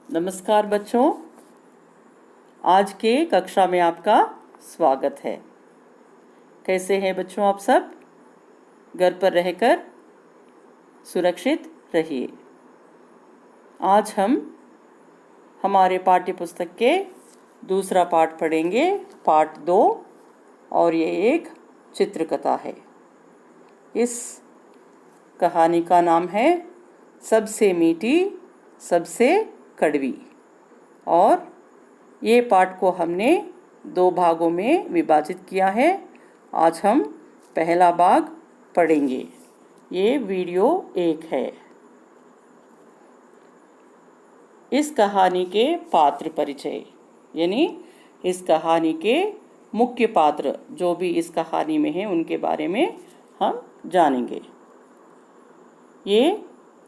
नमस्कार बच्चों, आज के कक्षा में आपका स्वागत है। कैसे हैं बच्चों आप सब? घर पर रहकर सुरक्षित रहिए। आज हम हमारे पाठ्य पुस्तक के दूसरा पाठ पढ़ेंगे, पाठ 2, और ये एक चित्रकथा है। इस कहानी का नाम है सबसे मीठी सबसे कड़वी, और ये पाठ को हमने 2 भागों में विभाजित किया है। आज हम पहला भाग पढ़ेंगे। ये वीडियो 1 है। इस कहानी के पात्र परिचय, यानी इस कहानी के मुख्य पात्र जो भी इस कहानी में हैं उनके बारे में हम जानेंगे। ये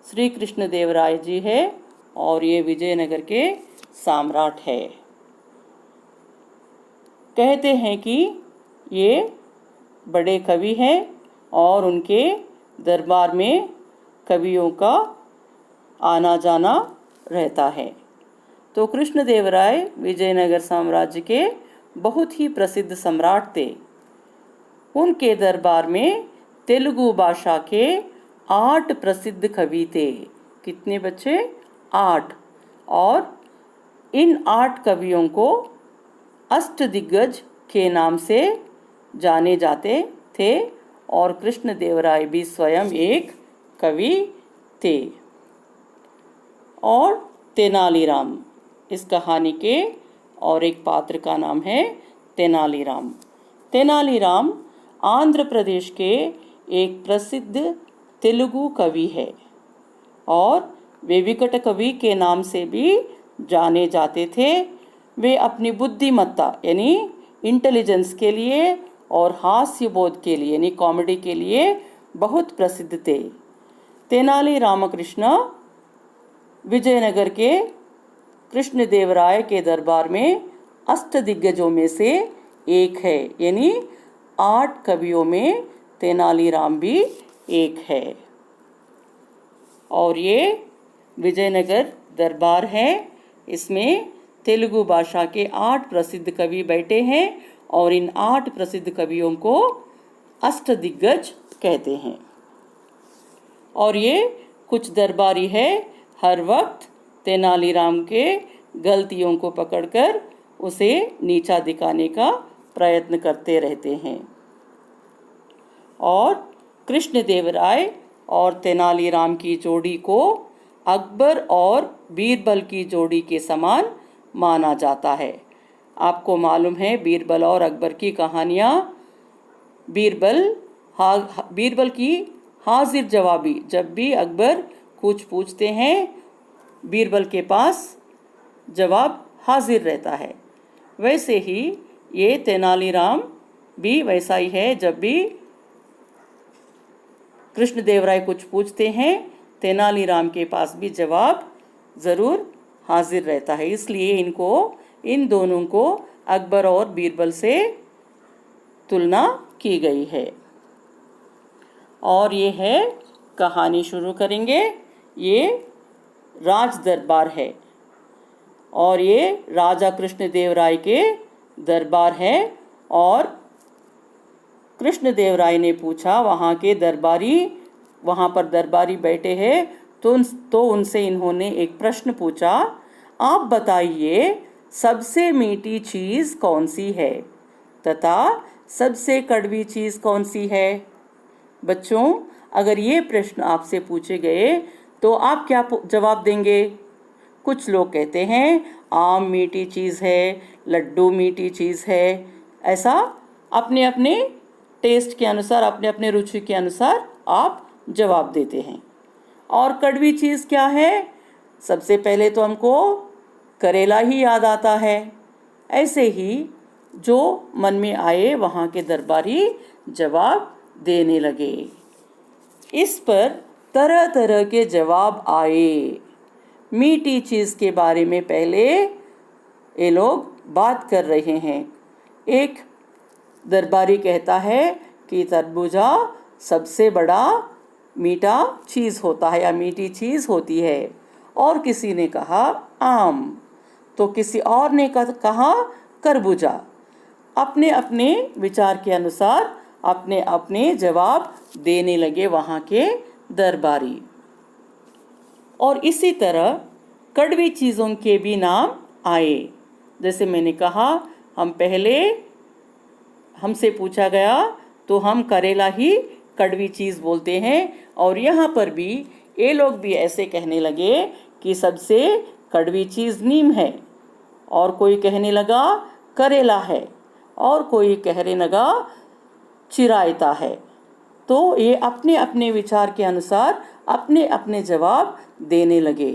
श्री कृष्ण देवराय जी है और ये विजयनगर के सम्राट है। कहते हैं कि ये बड़े कवि हैं और उनके दरबार में कवियों का आना जाना रहता है। तो कृष्णदेवराय विजयनगर साम्राज्य के बहुत ही प्रसिद्ध सम्राट थे। उनके दरबार में तेलुगु भाषा के 8 प्रसिद्ध कवि थे। कितने बच्चे? 8। और इन 8 कवियों को अष्टदिग्गज के नाम से जाने जाते थे, और कृष्णदेवराय भी स्वयं एक कवि थे। और तेनालीराम इस कहानी के और एक पात्र का नाम है तेनालीराम। तेनालीराम आंध्र प्रदेश के एक प्रसिद्ध तेलुगु कवि है और वे विकट कवि के नाम से भी जाने जाते थे। वे अपनी बुद्धिमत्ता यानी इंटेलिजेंस के लिए और हास्य बोध के लिए यानी कॉमेडी के लिए बहुत प्रसिद्ध थे। तेनाली रामकृष्ण विजयनगर के कृष्णदेवराय के दरबार में अष्टदिग्गजों में से एक है, यानी 8 कवियों में तेनालीराम भी एक है। और ये विजयनगर दरबार है, इसमें तेलुगु भाषा के 8 प्रसिद्ध कवि बैठे हैं और इन 8 प्रसिद्ध कवियों को अष्टदिग्गज कहते हैं। और ये कुछ दरबारी है, हर वक्त तेनालीराम के गलतियों को पकड़कर उसे नीचा दिखाने का प्रयत्न करते रहते हैं। और कृष्णदेवराय और तेनालीराम की जोड़ी को अकबर और बीरबल की जोड़ी के समान माना जाता है। आपको मालूम है बीरबल और अकबर की कहानियाँ। बीरबल की हाजिर जवाबी, जब भी अकबर कुछ पूछते हैं बीरबल के पास जवाब हाजिर रहता है। वैसे ही ये तेनालीराम भी वैसा ही है। जब भी कृष्णदेवराय कुछ पूछते हैं तेनालीराम के पास भी जवाब ज़रूर हाजिर रहता है। इसलिए इन दोनों को अकबर और बीरबल से तुलना की गई है। और ये है, कहानी शुरू करेंगे। ये राज दरबार है और ये राजा कृष्णदेवराय के दरबार है। और कृष्णदेवराय ने पूछा, वहाँ पर दरबारी बैठे हैं, तो उनसे इन्होंने एक प्रश्न पूछा, आप बताइए सबसे मीठी चीज़ कौन सी है तथा सबसे कड़वी चीज़ कौन सी है? बच्चों, अगर ये प्रश्न आपसे पूछे गए तो आप क्या जवाब देंगे? कुछ लोग कहते हैं आम मीठी चीज़ है, लड्डू मीठी चीज़ है। ऐसा अपने अपने टेस्ट के अनुसार, अपने अपने रुचि के अनुसार आप जवाब देते हैं। और कड़वी चीज़ क्या है? सबसे पहले तो हमको करेला ही याद आता है। ऐसे ही जो मन में आए वहाँ के दरबारी जवाब देने लगे। इस पर तरह तरह के जवाब आए। मीठी चीज़ के बारे में पहले ये लोग बात कर रहे हैं। एक दरबारी कहता है कि तरबूजा सबसे बड़ा मीठा चीज़ होता है या मीठी चीज़ होती है। और किसी ने कहा आम, तो किसी और ने कहा खरबूजा। अपने अपने विचार के अनुसार अपने अपने जवाब देने लगे वहाँ के दरबारी। और इसी तरह कड़वी चीज़ों के भी नाम आए। जैसे मैंने कहा, हमसे पूछा गया तो हम करेला ही कड़वी चीज़ बोलते हैं। और यहाँ पर भी ये लोग भी ऐसे कहने लगे कि सबसे कड़वी चीज़ नीम है, और कोई कहने लगा करेला है, और कोई कहने लगा चिरायता है। तो ये अपने अपने विचार के अनुसार अपने अपने जवाब देने लगे।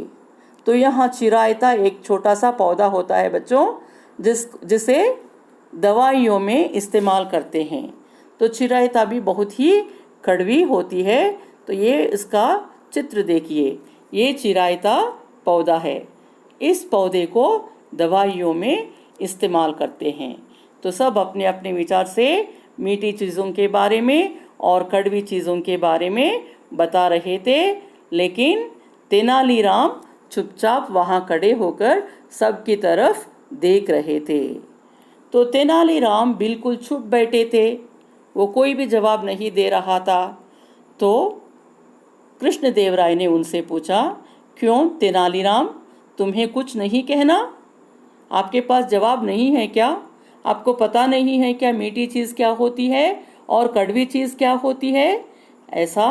तो यहाँ चिरायता एक छोटा सा पौधा होता है बच्चों, जिसे दवाइयों में इस्तेमाल करते हैं। तो चिरायता भी बहुत ही कड़वी होती है। तो ये इसका चित्र देखिए, ये चिरायता पौधा है। इस पौधे को दवाइयों में इस्तेमाल करते हैं। तो सब अपने अपने विचार से मीठी चीज़ों के बारे में और कड़वी चीज़ों के बारे में बता रहे थे, लेकिन तेनालीराम चुपचाप वहाँ खड़े होकर सबकी तरफ देख रहे थे। तो तेनालीराम बिल्कुल चुप बैठे थे, वो कोई भी जवाब नहीं दे रहा था। तो कृष्णदेवराय ने उनसे पूछा, क्यों तेनालीराम, तुम्हें कुछ नहीं कहना? आपके पास जवाब नहीं है क्या? आपको पता नहीं है क्या मीठी चीज़ क्या होती है और कड़वी चीज़ क्या होती है? ऐसा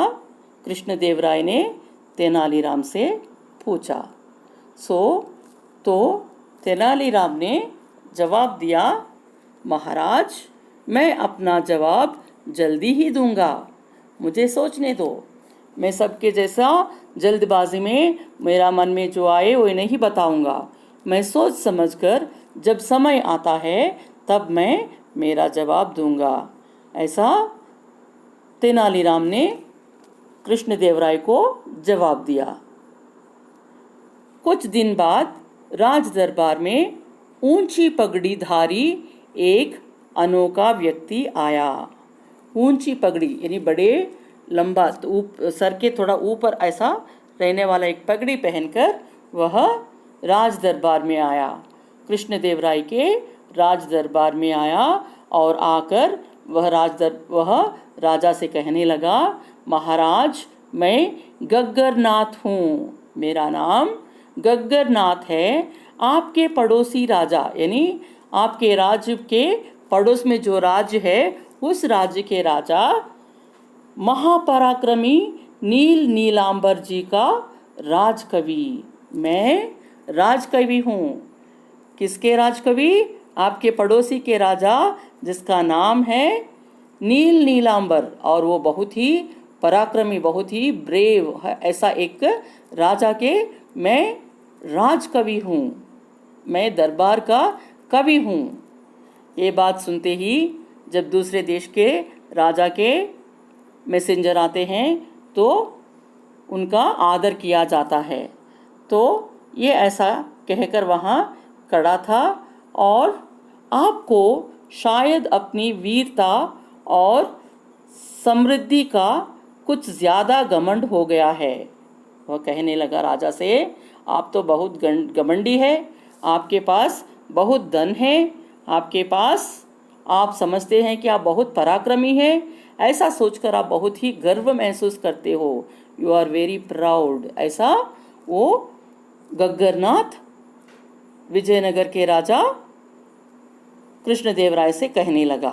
कृष्णदेवराय ने तेनालीराम से पूछा। तो तेनालीराम ने जवाब दिया, महाराज, मैं अपना जवाब जल्दी ही दूंगा, मुझे सोचने दो। मैं सबके जैसा जल्दबाजी में मेरा मन में जो आए वो नहीं बताऊंगा। मैं सोच समझकर जब समय आता है तब मैं मेरा जवाब दूंगा। ऐसा तेनालीराम ने कृष्णदेवराय को जवाब दिया। कुछ दिन बाद राज दरबार में ऊंची पगड़ी धारी एक अनोखा व्यक्ति आया। ऊंची पगड़ी यानी बड़े लंबा सर के थोड़ा ऊपर ऐसा रहने वाला एक पगड़ी पहनकर वह राज दरबार में आया। कृष्णदेवराय के राज दरबार में आया और आकर वह राजा से कहने लगा, महाराज, मैं गग्गरनाथ हूँ, मेरा नाम गग्गरनाथ है। आपके पड़ोसी राजा यानी आपके राज्य के पड़ोस में जो राज्य है उस राज्य के राजा महापराक्रमी नील नीलांबर जी का राजकवि, मैं राजकवि हूँ। किसके राजकवि? आपके पड़ोसी के राजा जिसका नाम है नील नीलांबर, और वो बहुत ही पराक्रमी, बहुत ही ब्रेव है, ऐसा एक राजा के मैं राजकवि हूँ, मैं दरबार का कवि हूँ। ये बात सुनते ही जब दूसरे देश के राजा के मैसेंजर आते हैं तो उनका आदर किया जाता है। तो ये ऐसा कहकर वहाँ खड़ा था, और आपको शायद अपनी वीरता और समृद्धि का कुछ ज़्यादा घमंड हो गया है। वह कहने लगा राजा से, आप तो बहुत घमंडी है, आपके पास बहुत धन है, आपके पास, आप समझते हैं कि आप बहुत पराक्रमी हैं, ऐसा सोचकर आप बहुत ही गर्व महसूस करते हो, यू आर वेरी प्राउड। ऐसा वो गग्गरनाथ विजयनगर के राजा कृष्णदेवराय से कहने लगा।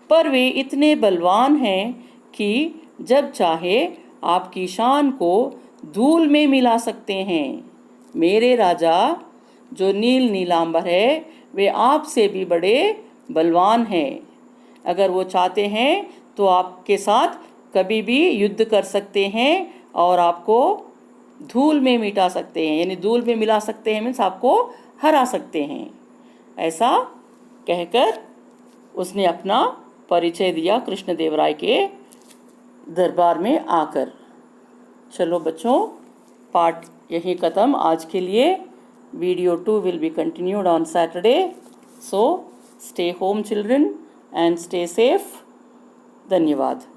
पर वे इतने बलवान हैं कि जब चाहे आपकी शान को धूल में मिला सकते हैं। मेरे राजा जो नील नीलांबर है वे आपसे भी बड़े बलवान हैं। अगर वो चाहते हैं तो आपके साथ कभी भी युद्ध कर सकते हैं और आपको धूल में मिटा सकते हैं, यानी धूल में मिला सकते हैं मीन्स आपको हरा सकते हैं। ऐसा कहकर उसने अपना परिचय दिया कृष्णदेवराय के दरबार में आकर। चलो बच्चों, पार्ट यही ख़त्म आज के लिए। Video 2 will be continued on Saturday. So stay home children and stay safe. धन्यवाद।